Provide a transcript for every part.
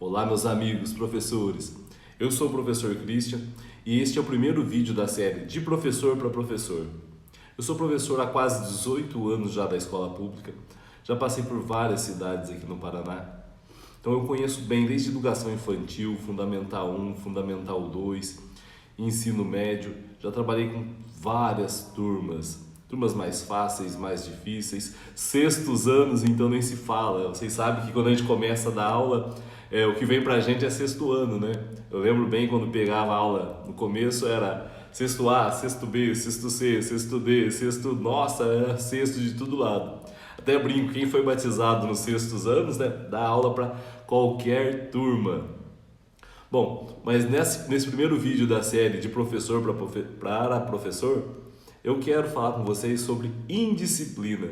Olá, meus amigos, professores. Eu sou o professor Christian e este é o primeiro vídeo da série De Professor para Professor. Eu sou professor há quase 18 anos já da escola pública, já passei por várias cidades aqui no Paraná. Então eu conheço bem desde educação infantil, Fundamental 1, Fundamental 2, ensino médio. Já trabalhei com várias turmas mais fáceis, mais difíceis, sextos anos, então nem se fala. Vocês sabem que quando a gente começa a dar aula, o que vem pra gente é sexto ano, né? Eu lembro bem quando pegava aula, no começo era sexto A, sexto B, sexto C, sexto D, sexto... Nossa, era sexto de todo lado. Até brinco, quem foi batizado nos sextos anos, né, dá aula para qualquer turma. Bom, mas nesse primeiro vídeo da série De Professor para Professor, eu quero falar com vocês sobre indisciplina.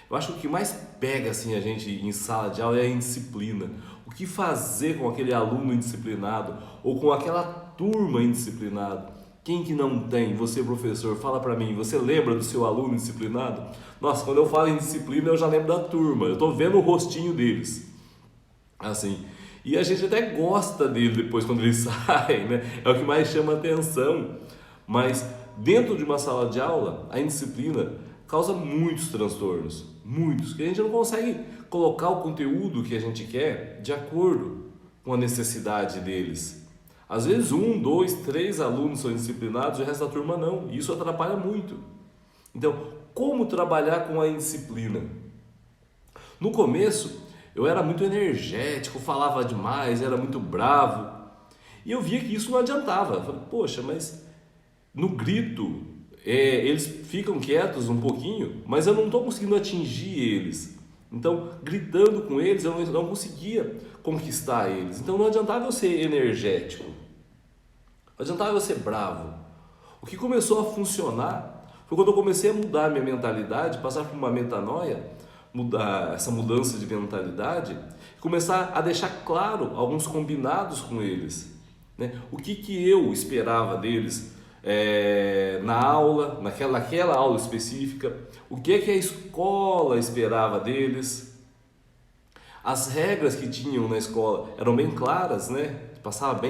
Eu acho que o que mais pega assim, a gente em sala de aula é a indisciplina. O que fazer com aquele aluno indisciplinado ou com aquela turma indisciplinada? Quem que não tem? Você, professor, fala pra mim, você lembra do seu aluno indisciplinado? Nossa, quando eu falo em disciplina eu já lembro da turma, eu tô vendo o rostinho deles. Assim, e a gente até gosta dele depois quando ele sai, né? É o que mais chama atenção. Mas dentro de uma sala de aula, a indisciplina causa muitos transtornos, muitos, que a gente não consegue colocar o conteúdo que a gente quer de acordo com a necessidade deles. Às vezes 1, 2, 3 alunos são indisciplinados e o resto da turma não, e isso atrapalha muito. Então, como trabalhar com a indisciplina? No começo, eu era muito energético, falava demais, era muito bravo, e eu via que isso não adiantava. Eu falei, poxa, mas no grito, eles ficam quietos um pouquinho, mas eu não estou conseguindo atingir eles. Então, gritando com eles, eu não conseguia conquistar eles. Então, não adiantava eu ser energético, não adiantava eu ser bravo. O que começou a funcionar foi quando eu comecei a mudar a minha mentalidade, passar por uma metanoia, mudar essa mudança de mentalidade, começar a deixar claro alguns combinados com eles, né? O que eu esperava deles na aula, naquela aula específica, o que a escola esperava deles. As regras que tinham na escola eram bem claras, né? Passava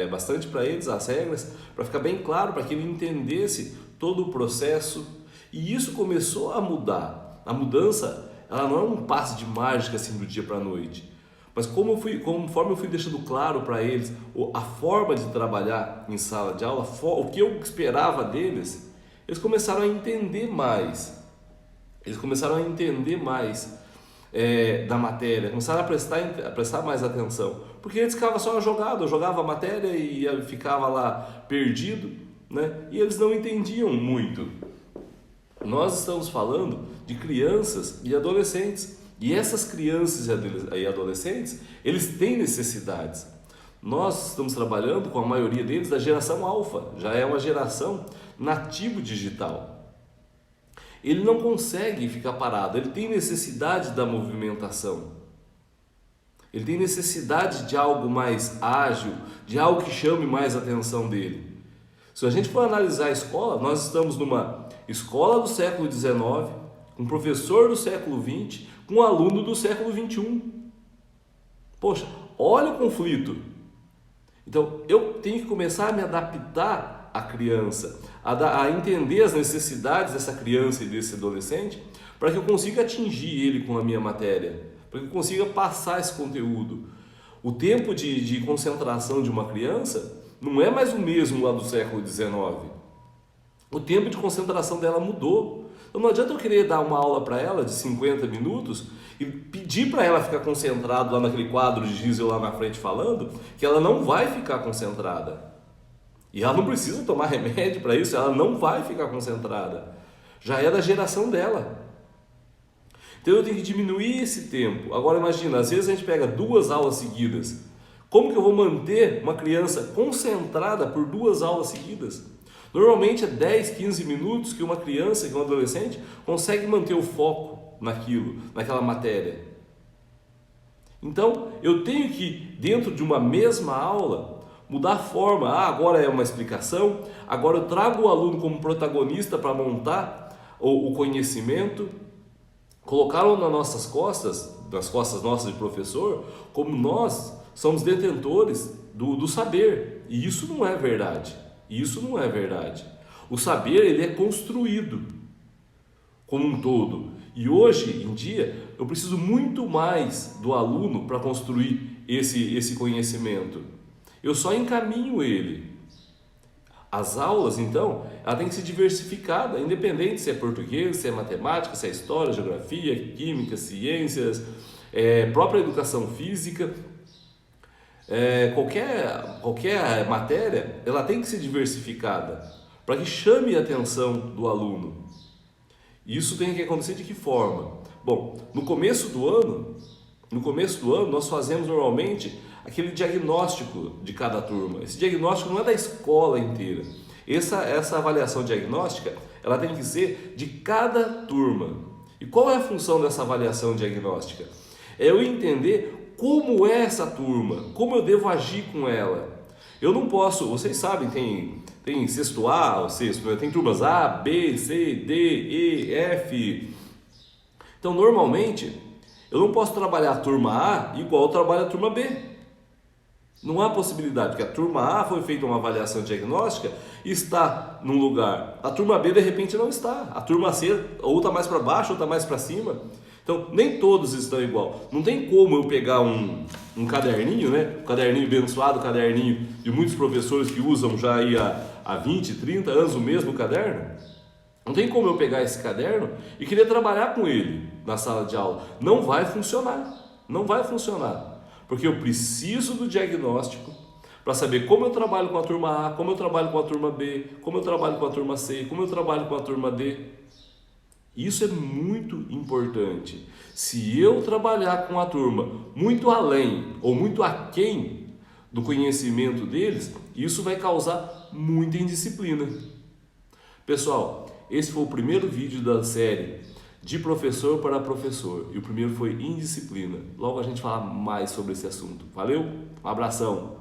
bastante para eles as regras, para ficar bem claro, para que ele entendesse todo o processo. E isso começou a mudar. A mudança, ela não é um passe de mágica assim do dia para a noite. Mas conforme eu fui deixando claro para eles a forma de trabalhar em sala de aula, o que eu esperava deles, eles começaram a entender mais. Eles começaram a entender mais da matéria, começaram a prestar mais atenção. Porque eles ficavam só jogado, eu jogava a matéria e ficava lá perdido, né? E eles não entendiam muito. Nós estamos falando de crianças e adolescentes. E essas crianças e adolescentes, eles têm necessidades. Nós estamos trabalhando com a maioria deles da geração alfa, já é uma geração nativo digital. Ele não consegue ficar parado, ele tem necessidade da movimentação. Ele tem necessidade de algo mais ágil, de algo que chame mais a atenção dele. Se a gente for analisar a escola, nós estamos numa escola do século XIX, um professor do século XX, com um aluno do século XXI. Poxa, olha o conflito. Então, eu tenho que começar a me adaptar à criança, a entender as necessidades dessa criança e desse adolescente, para que eu consiga atingir ele com a minha matéria, para que eu consiga passar esse conteúdo. O tempo de concentração de uma criança não é mais o mesmo lá do século XIX. O tempo de concentração dela mudou. Então não adianta eu querer dar uma aula para ela de 50 minutos e pedir para ela ficar concentrada lá naquele quadro de giz eu lá na frente falando, que ela não vai ficar concentrada. E ela não precisa tomar remédio para isso, ela não vai ficar concentrada. Já é da geração dela. Então eu tenho que diminuir esse tempo. Agora imagina, às vezes a gente pega 2 aulas seguidas. Como que eu vou manter uma criança concentrada por 2 aulas seguidas? Normalmente é 10, 15 minutos que uma criança, que um adolescente, consegue manter o foco naquilo, naquela matéria. Então, eu tenho que, dentro de uma mesma aula, mudar a forma. Agora é uma explicação, agora eu trago o aluno como protagonista para montar o conhecimento, colocá-lo nas nossas costas, nas costas nossas de professor, como nós somos detentores do saber. E isso não é verdade. Isso não é verdade. O saber, ele é construído como um todo. E hoje em dia, eu preciso muito mais do aluno para construir esse conhecimento. Eu só encaminho ele. As aulas, então, ela tem que ser diversificada, independente se é português, se é matemática, se é história, geografia, química, ciências, própria educação física. Qualquer matéria, ela tem que ser diversificada para que chame a atenção do aluno. Isso tem que acontecer de que forma? Bom, no começo do ano nós fazemos normalmente aquele diagnóstico de cada turma. Esse diagnóstico não é da escola inteira. Essa avaliação diagnóstica, ela tem que ser de cada turma. E qual é a função dessa avaliação diagnóstica? É eu entender como é essa turma, como eu devo agir com ela. Eu não posso, vocês sabem, tem sexto A, ou sexto, né? Tem turmas A, B, C, D, E, F. Então, normalmente, eu não posso trabalhar a turma A igual eu trabalho a turma B. Não há possibilidade, porque a turma A foi feita uma avaliação diagnóstica e está num lugar. A turma B, de repente, não está. A turma C ou está mais para baixo ou está mais para cima. Então, nem todos estão igual. Não tem como eu pegar um caderninho, né? Um caderninho abençoado, caderninho de muitos professores que usam já aí há 20, 30 anos o mesmo caderno. Não tem como eu pegar esse caderno e querer trabalhar com ele na sala de aula. Não vai funcionar. Não vai funcionar. Porque eu preciso do diagnóstico para saber como eu trabalho com a turma A, como eu trabalho com a turma B, como eu trabalho com a turma C, como eu trabalho com a turma D. Isso é muito importante. Se eu trabalhar com a turma muito além ou muito aquém do conhecimento deles, isso vai causar muita indisciplina. Pessoal, esse foi o primeiro vídeo da série de professor para professor. E o primeiro foi indisciplina. Logo a gente fala mais sobre esse assunto. Valeu? Um abração!